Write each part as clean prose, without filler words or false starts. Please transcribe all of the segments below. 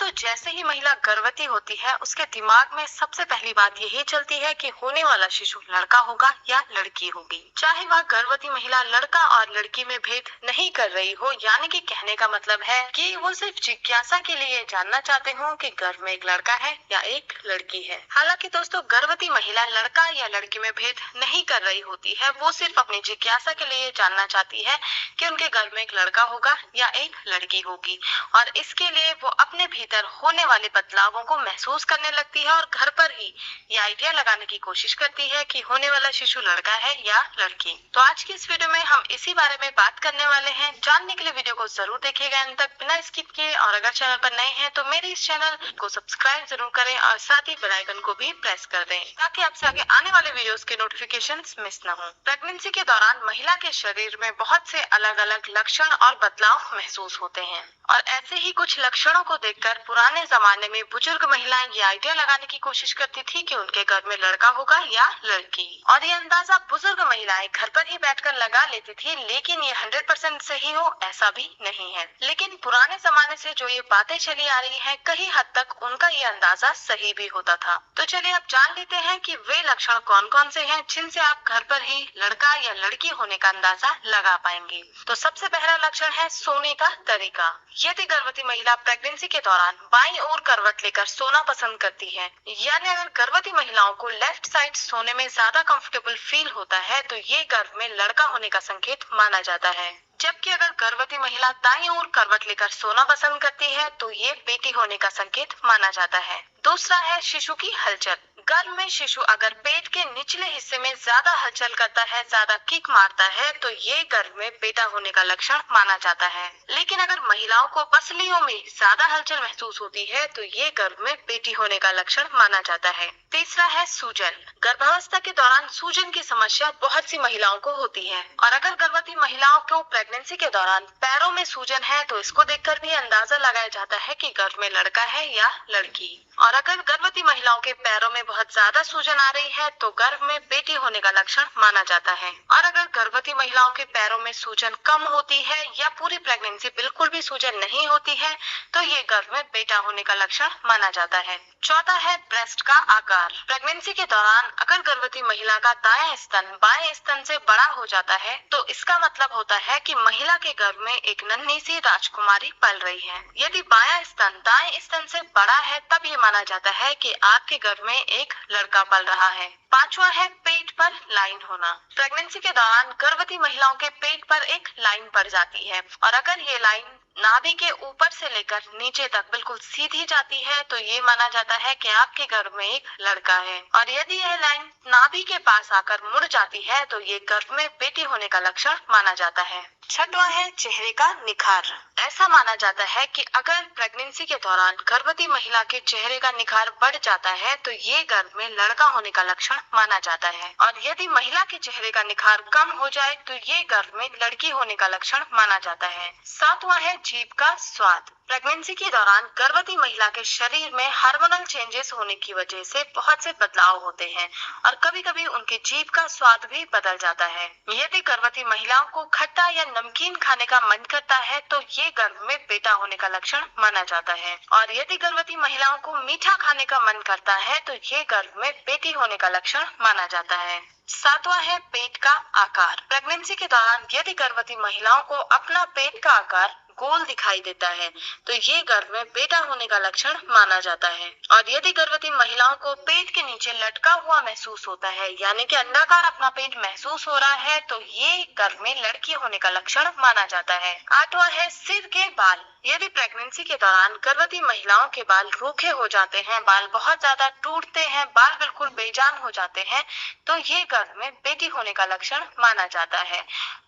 दोस्तों, जैसे ही महिला गर्भवती होती है उसके दिमाग में सबसे पहली बात यही चलती है कि होने वाला शिशु लड़का होगा या लड़की होगी। चाहे वह गर्भवती महिला लड़का और लड़की में भेद नहीं कर रही हो, यानी कि कहने का मतलब है कि वो सिर्फ जिज्ञासा के लिए जानना चाहते हो कि गर्भ में एक लड़का है या एक लड़की है। हालांकि दोस्तों, गर्भवती महिला लड़का या लड़की में भेद नहीं कर रही होती है, वो सिर्फ अपनी जिज्ञासा के लिए जानना चाहती है कि उनके गर्भ में एक लड़का होगा या एक लड़की होगी, और इसके लिए वो अपने भीतर होने वाले बदलावों को महसूस करने लगती है और घर पर ही ये आइडिया लगाने की कोशिश करती है कि होने वाला शिशु लड़का है या लड़की। तो आज की इस वीडियो में हम इसी बारे में बात करने वाले हैं। जानने के लिए वीडियो को जरूर देखिएगा अंत तक बिना स्किप किए, और अगर चैनल पर नए हैं तो मेरे इस चैनल को सब्सक्राइब जरूर करें और साथ ही बेल आइकन को भी प्रेस कर दें ताकि आपसे आगे आने वाले वीडियोस के नोटिफिकेशंस मिस न हो। प्रेगनेंसी के दौरान महिला के शरीर में बहुत से अलग अलग लक्षण और बदलाव महसूस होते हैं, और ऐसे ही कुछ लक्षणों को देखकर पुराने जमाने में बुजुर्ग महिलाएं ये आइडिया लगाने की कोशिश करती थी कि उनके गर्भ में लड़का होगा या लड़की, और ये अंदाजा बुजुर्ग महिलाएं घर पर ही बैठकर लगा लेती थी। लेकिन ये 100% सही हो ऐसा भी नहीं है। लेकिन पुराने जमाने से जो ये बातें चली आ रही हैं, कहीं हद तक उनका ये अंदाजा सही भी होता था। तो चलिए अब जान लेते हैं कि वे लक्षण कौन कौन से हैं जिनसे आप घर पर ही लड़का या लड़की होने का अंदाजा लगा पाएंगे। तो सबसे पहला लक्षण है सोने का तरीका। यदि गर्भवती महिला प्रेगनेंसी के दौरान बाईं ओर करवट लेकर सोना पसंद करती है, यानी अगर गर्भवती महिलाओं को लेफ्ट साइड सोने में ज्यादा कंफर्टेबल फील होता है, तो ये गर्भ में लड़का होने का संकेत माना जाता है। जबकि अगर गर्भवती महिला दाईं ओर करवट लेकर सोना पसंद करती है, तो ये बेटी होने का संकेत माना जाता है। दूसरा है शिशु की हलचल। गर्भ में शिशु अगर पेट के निचले हिस्से में ज्यादा हलचल करता है, ज्यादा किक मारता है, तो ये गर्भ में बेटा होने का लक्षण माना जाता है। लेकिन अगर महिलाओं को पसलियों में ज्यादा हलचल महसूस होती है, तो ये गर्भ में बेटी होने का लक्षण माना जाता है। तीसरा है सूजन। गर्भावस्था के दौरान सूजन की समस्या बहुत सी महिलाओं को होती है, और अगर गर्भवती महिलाओं को प्रेगनेंसी के दौरान पैरों में सूजन है, तो इसको देखकर भी अंदाजा लगाया जाता है कि गर्भ में लड़का है या लड़की। और अगर गर्भवती महिलाओं के पैरों में बहुत ज्यादा सूजन आ रही है, तो गर्भ में बेटी होने का लक्षण माना जाता है। और अगर गर्भवती महिलाओं के पैरों में सूजन कम होती है या पूरी प्रेगनेंसी बिल्कुल भी सूजन नहीं होती है, तो ये गर्भ में बेटा होने का लक्षण माना जाता है। चौथा है ब्रेस्ट का आकार। प्रेगनेंसी के दौरान अगर गर्भवती महिला का दायां स्तन बाएं स्तन से बड़ा हो जाता है, तो इसका मतलब होता है कि महिला के गर्भ में एक नन्ही सी राजकुमारी पल रही है। यदि बायां स्तन दाएं स्तन से बड़ा है, तब ये माना जाता है कि आपके गर्भ में एक लड़का पल रहा है। पांचवा है पेट पर लाइन होना। प्रेगनेंसी के दौरान गर्भवती महिलाओं के पेट पर एक लाइन पड़ जाती है, और अगर ये लाइन नाभि के ऊपर से लेकर नीचे तक बिल्कुल सीधी जाती है, तो ये माना जाता है कि आपके गर्भ में एक लड़का है। और यदि यह लाइन नाभि के पास आकर मुड़ जाती है, तो ये गर्भ में बेटी होने का लक्षण माना जाता है। छठवां है चेहरे का निखार। ऐसा माना जाता है कि अगर प्रेगनेंसी के दौरान गर्भवती महिला के चेहरे का निखार बढ़ जाता है, तो ये गर्भ में लड़का होने का लक्षण माना जाता है। और यदि महिला के चेहरे का निखार कम हो जाए, तो ये गर्भ में लड़की होने का लक्षण माना जाता है। सातवां है जीभ का स्वाद। प्रेगनेंसी के दौरान गर्भवती महिला के शरीर में हार्मोनल चेंजेस होने की वजह से बहुत से बदलाव होते हैं, और कभी कभी उनकी जीभ का स्वाद भी बदल जाता है। यदि गर्भवती महिलाओं को खट्टा या नमकीन खाने का मन करता है, तो ये गर्भ में बेटा होने का लक्षण माना जाता है। और यदि गर्भवती महिलाओं को मीठा खाने का मन करता है, तो ये गर्भ में बेटी होने का लक्षण माना जाता है। सातवां है पेट का आकार। प्रेगनेंसी के दौरान यदि गर्भवती महिलाओं को अपना पेट का आकार गोल दिखाई देता है, तो ये गर्भ में बेटा होने का लक्षण माना जाता है। और यदि गर्भवती महिलाओं को पेट के नीचे लटका हुआ महसूस होता है, यानी कि अंडाकार अपना पेट महसूस हो रहा है, तो ये गर्भ में लड़की होने का लक्षण माना जाता है। आठवां है सिर के बाल। यदि प्रेगनेंसी के दौरान गर्भवती महिलाओं के बाल रूखे हो जाते हैं, बाल बहुत ज्यादा टूटते हैं, बाल बिल्कुल बेजान हो जाते हैं, तो ये गर्भ में बेटी होने का लक्षण माना जाता है।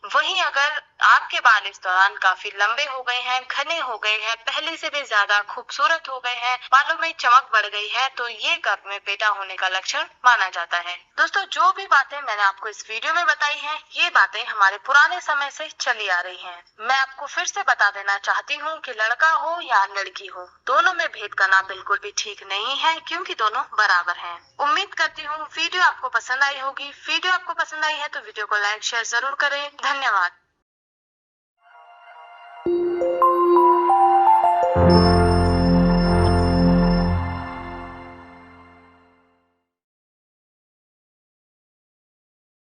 वहीं अगर आपके बाल इस दौरान काफी लंबे हो गए हैं, घने हो गए हैं, पहले से भी ज्यादा खूबसूरत हो गए हैं, बालों में चमक बढ़ गई है, तो ये गर्भ में बेटा होने का लक्षण माना जाता है। दोस्तों, जो भी बातें मैंने आपको इस वीडियो में बताई हैं, ये बातें हमारे पुराने समय से चली आ रही हैं। मैं आपको फिर से बता देना चाहती हूँ कि लड़का हो या लड़की हो, दोनों में भेद करना बिल्कुल भी ठीक नहीं है, क्योंकि दोनों बराबर हैं। उम्मीद करती हूँ वीडियो आपको पसंद आई होगी। वीडियो आपको पसंद आई है तो वीडियो को लाइक शेयर जरूर करें। धन्यवाद।